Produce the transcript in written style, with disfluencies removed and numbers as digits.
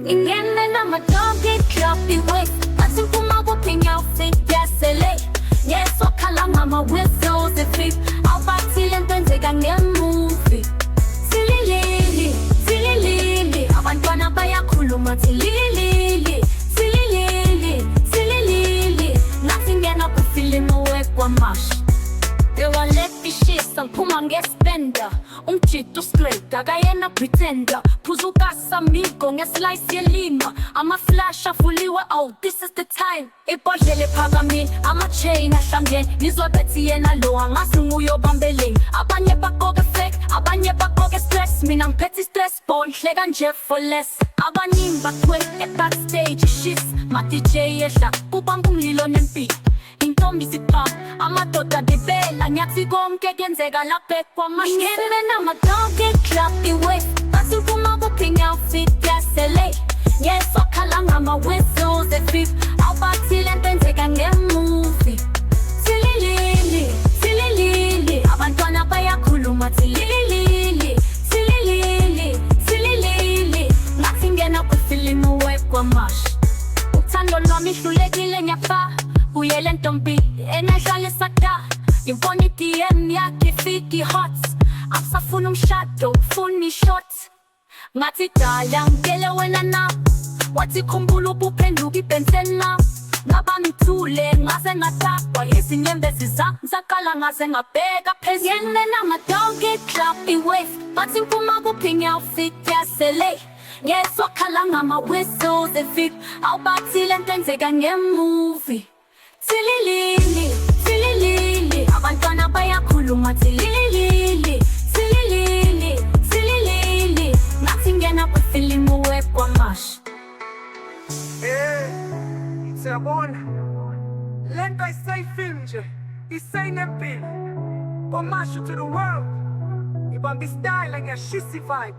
Ingene namadogi club iwe Basimpuma whooping outfit yasele Yes wakhala mama whistles ifip Awubathile into enzeka ngemovie Sililili, sililili Abantwana bayakhuluma sililili Sililili, sililili Nathi ngena kwifilimu wekwamashi Ewalefishisa ngiphuma ngespenda Umjito straight akayena pretender Phuza ukasamigo ngeslice yelima Ama-flash afuliwe, oh this is the time Ibhodlela ephakamile, ama-chain ahlangene Nizwabethi yena lo angasi nguyobambeleni Abanye bagqoke fake, abanye bagqoke stress Mina ngiphethe stress ball, hleka nje for less Abaningi bathwele backstage shifts Ma-DJ yehla, kubamba umlilo nempilo Intombi zipha, amadoda dibela Nyathi konke kuyenzeka lapha kwamashi Ingene namadogi club iwe Basimpuma whooping outfit yasele Yes wakhala ngama-whistles efip Awubathile into enzeka ngemovie Sililili, sililili Abantwana bayakhuluma sililili Sililili, sililili Nathi ngena kwifilimu wekwamashi Uthando lwami hlulekile ngiyafa Uyele ntombi enahlala esada Ngibona i-DM yakhe ifika i-hot Akusafuna umshado, ufuna i-shot Ngathi dala ngitshele wena na Wathi khumbula ubuphenduka ibhenseli na Ngaba ngithule ngase ngatakwa Izinyembezi zami ngisaqala ngase ngabheka phezulu Ingene namadogi club iwe Basimpuma whooping outfit yasele Yes wakhala ngama-whistles efip Awubathile into enzeka ngemovie Sililili, sililili Abantwana bayakhuluma sililili Sililili, sililili Nathi ngena kwifilimu wekwamashi Siyabona lento ayisayifilm nje isayinempilo Komasho to the world Ibamba istyle ngiyashisa i-vibe